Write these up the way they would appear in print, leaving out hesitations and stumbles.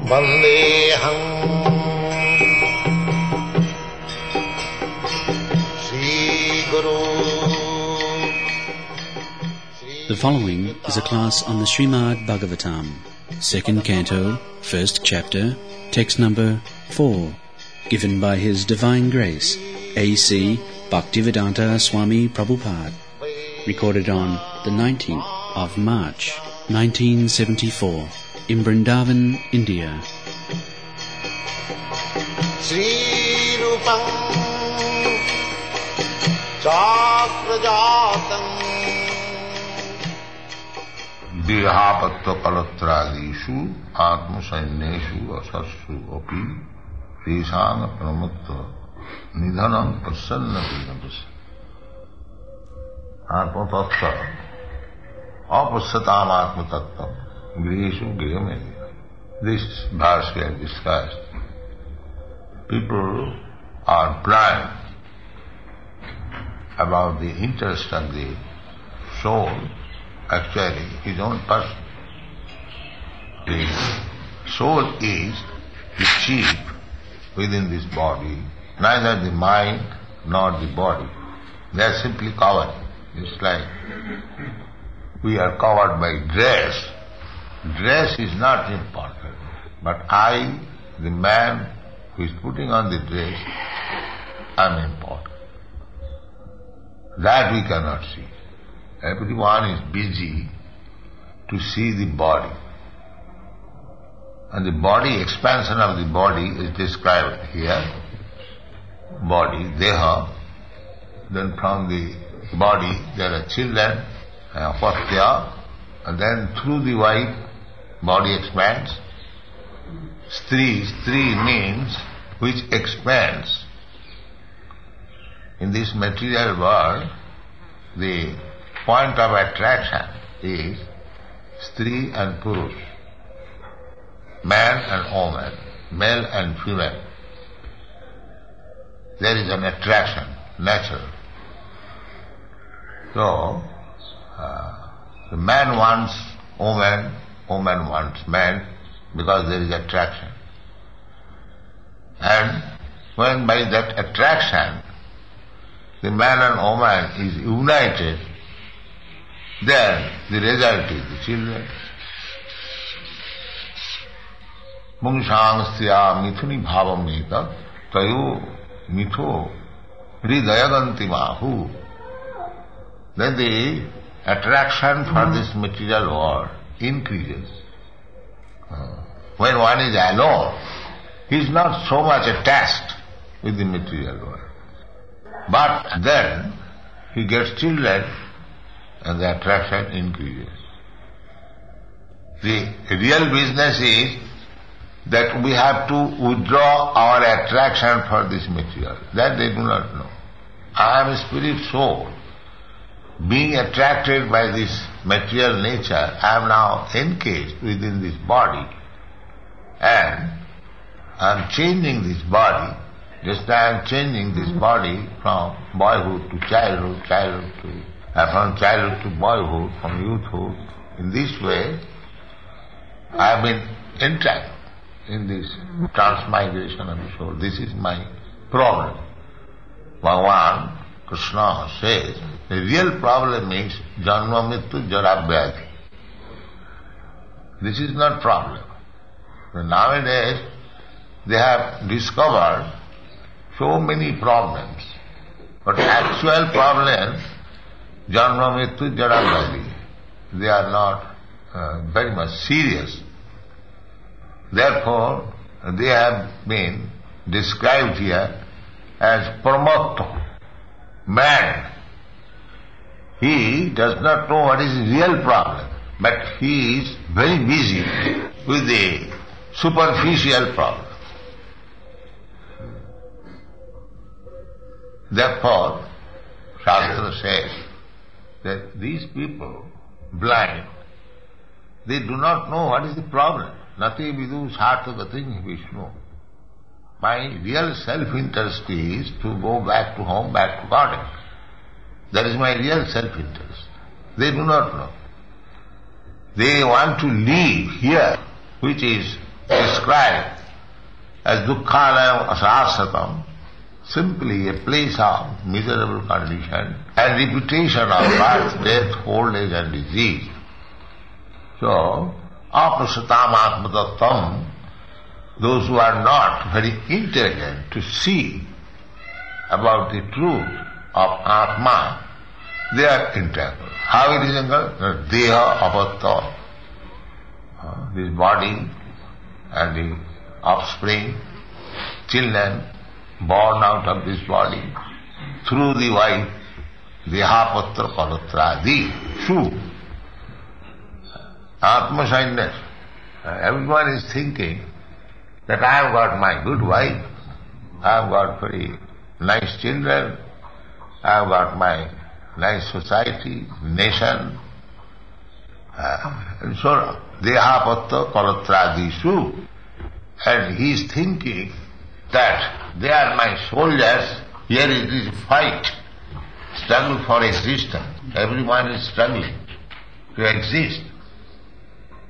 Vandeham Sri Guru. The following is a class on the Srimad Bhagavatam, second canto, first chapter, text number 4, given by His Divine Grace, A.C. Bhaktivedanta Swami Prabhupada, recorded on the 19th of March, 1974, in Vrindavan, India. Sri Rupam Chakrajatam देहापत्व कलत्रादिषु आत्मसैन्येषु असस्सु अपि तेषां प्रमुक्त निधनं प्रसन्न आत्मतत्व अपश्यताम आत्मतत्व गृहेषु गृहमेव. This verse we have discussed. People are blind about the interest of the soul. Actually, his own person. The soul is the chief within this body, neither the mind nor the body. They are simply covered. It's like we are covered by dress. Dress is not important, but I, the man who is putting on the dress, am important. That we cannot see. Everyone is busy to see the body. And the body, expansion of the body is described here. Body, deha. Then from the body there are children, apatya. And then through the wife, body expands. Stri means which expands. In this material world, the point of attraction is Stri and Purush, man and woman, male and female. There is an attraction, natural. So, the man wants woman, woman wants man, because there is attraction. And when by that attraction, the man and woman is united, then the result is the children. Mungshangstya mithuni bhavamita tayo mitho hridayaganti mahu. Then the attraction for this material world increases. When one is alone, he is not so much attached with the material world. But then he gets children and the attraction increases. The real business is that we have to withdraw our attraction for this material. That they do not know. I am a spirit soul. Being attracted by this material nature, I am now encased within this body. And I am changing this body, just as I am changing this body from boyhood to childhood, from childhood to boyhood, from youthhood. In this way, I have been entrapped in this transmigration of the soul. This is my problem. Bhagavan Krishna says, the real problem is janma mrityu jara vyadhi. This is not problem. So nowadays, they have discovered so many problems, but actual problems, janma mrityu jara vyadhi, they are not very much serious. Therefore, they have been described here as pramatto, man. He does not know what is the real problem, but he is very busy with the superficial problem. Therefore, Shastra says that these people, blind, they do not know what is the problem. Nati vidu sarthagatin Vishnu. My real self-interest is to go back to home, back to God. That is my real self-interest. They do not know. They want to live here, which is described as dukkhalayam asasatam, simply a place of miserable condition and repetition of birth, death, old age and disease. So, aprasatam atmatattvam, those who are not very intelligent to see about the truth of Atma, they are entangled. How it is entangled? Deha apatta, this body and the offspring, children born out of this body, through the wife, dehapatra palatradi, true. Atma-shyness. Everyone is thinking that I have got my good wife, I have got very nice children, I have got my nice society, nation, and so on. Dehapatra palatradi, and he is thinking that they are my soldiers, here it is a fight, struggle for existence. Everyone is struggling to exist.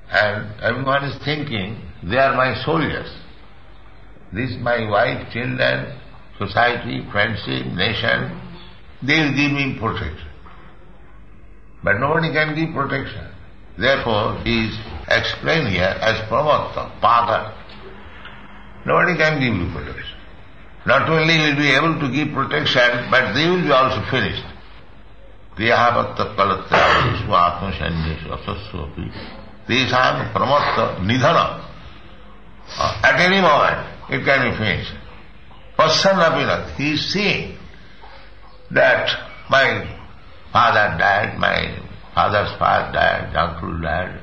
And everyone is thinking, they are my soldiers. This is my wife, children, society, friendship, nation, they will give me protection. But nobody can give protection. Therefore, he is explained here as pramatta, pada. Nobody can give you protection. Not only will be able to give protection, but they will be also finished. Dehapatra palatradi atma sanyeshu asassopi. Desam pramatta nidhana. At any moment, it can be finished. Passanapinat, he is seeing that my father died, my father's father died, uncle died.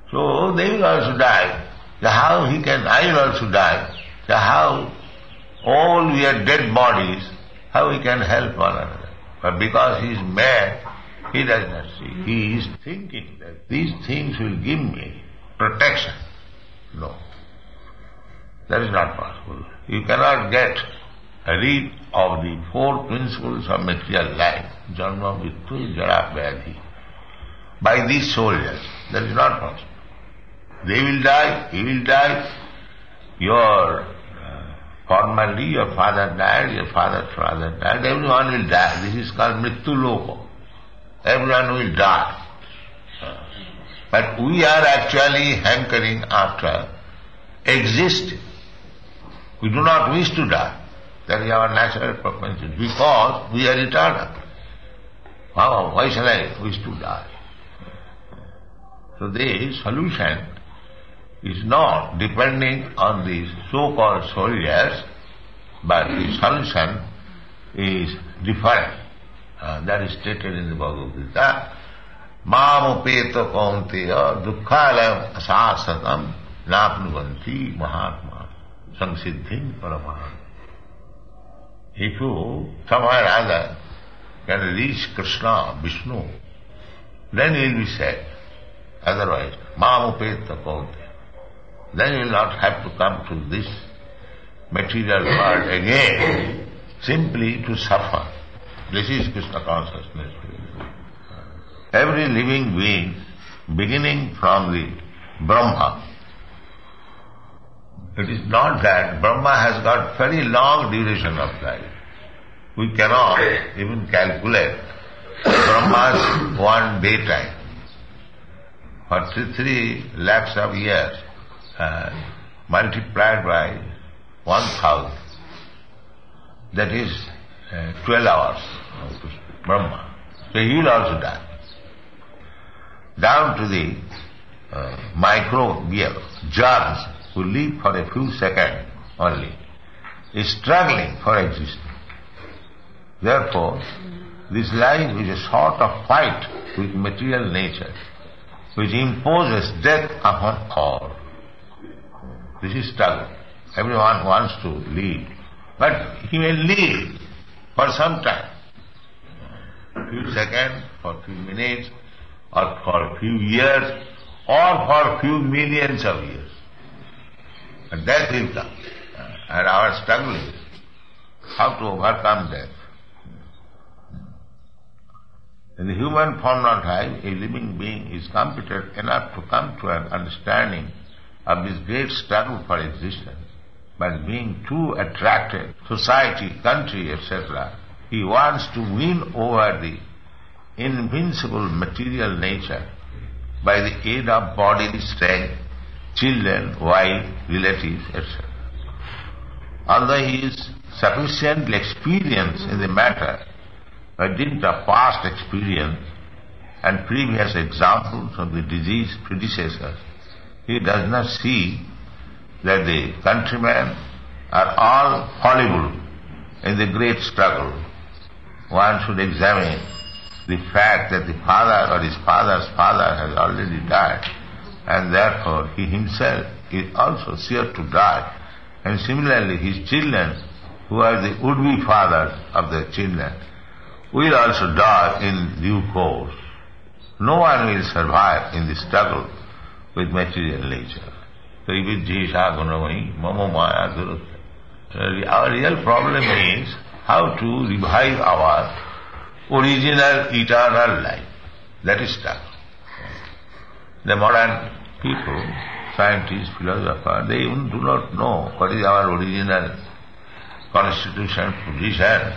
So they will also die. How he can, I will also die. How all we are dead bodies, how we can help one another. But because he is mad, he does not see. He is thinking that these things will give me protection. No. That is not possible. You cannot get rid of the four principles of material life, janma, mrityu, jara, vyadhi, by these soldiers. That is not possible. They will die, he will die. Formerly your father died, your father's father died, everyone will die. This is called mrityu loko. Everyone will die. But we are actually hankering after existing. We do not wish to die. That is our natural propensity, because we are eternal. Why shall I wish to die? So the solution is not depending on these so-called soldiers, but the solution is different. That is stated in the Bhagavad Gita. Mam upeta kaunteya dukkhalayam asasatam napnuvanti mahatma samsiddhim paramaham. If you somehow or other can reach Krishna, Vishnu, then you will be saved. Otherwise, mam upeta kaunteya. Then you will not have to come to this material world again, simply to suffer. This is Krishna consciousness. Every living being, beginning from the Brahma, it is not that Brahma has got very long duration of life. We cannot even calculate Brahma's one daytime. For 3 lakhs of years, multiplied by 1,000, that is 12 hours of Brahma. So he will also die. Down to the microbial germs who live for a few seconds only, is struggling for existence. Therefore, this life is a sort of fight with material nature, which imposes death upon all. This is struggle. Everyone wants to live, but he may live for some time, a few seconds, for a few minutes, or for a few years, or for a few millions of years. But death will come. And our struggle is how to overcome death. In the human form not having, a living being is competent enough to come to an understanding of this great struggle for existence. But being too attracted, society, country, etc., he wants to win over the invincible material nature by the aid of bodily strength, children, wife, relatives, etc. Although he is sufficiently experienced in the matter, by dint of past experience and previous examples of the diseased predecessors, he does not see that the countrymen are all fallible in the great struggle. One should examine the fact that the father or his father's father has already died, and therefore he himself is also sure to die. And similarly his children, who are the would-be fathers of their children, will also die in due course. No one will survive in the struggle with material nature. Our real problem is how to revive our original eternal life. That is struggle. The modern people, scientists, philosophers, they even do not know what is our original constitution, position.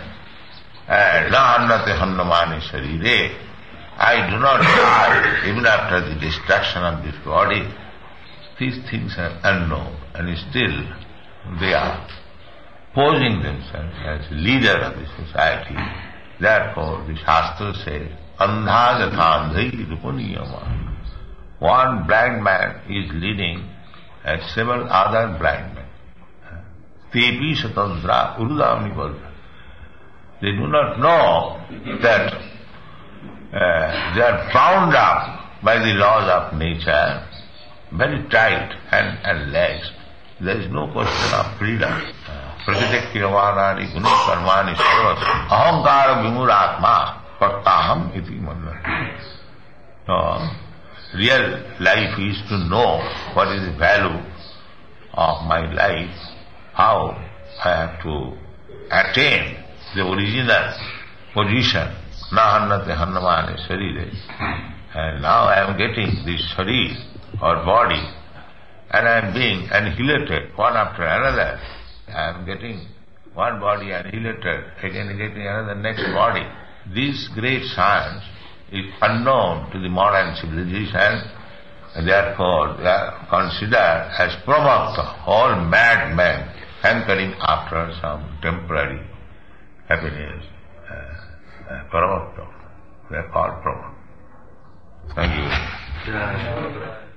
And na annate hannamani sharire. I do not die even after the destruction of this body. These things are unknown, and still they are posing themselves as leader of the society. Therefore the Shastra says, andha gathandhai rupaniyama. One blind man is leading several other blind men. Tepi satandra urudamni varga. They do not know that they are bound up by the laws of nature, very tight hand and legs. There is no question of freedom. Prakitek kirvanani guni karmani sarvas ahankara vimuratma pattaham iti manna. So, real life is to know what is the value of my life, how I have to attain the original position. Na hannate hannamane sharire. And now I am getting this sharir or body, and I am being annihilated one after another. I am getting one body annihilated, again getting another next body. This great science is unknown to the modern civilization, and therefore they are considered as pramukta, all madmen hankering after some temporary happiness. Pramukta. They are called pramukta. Thank you.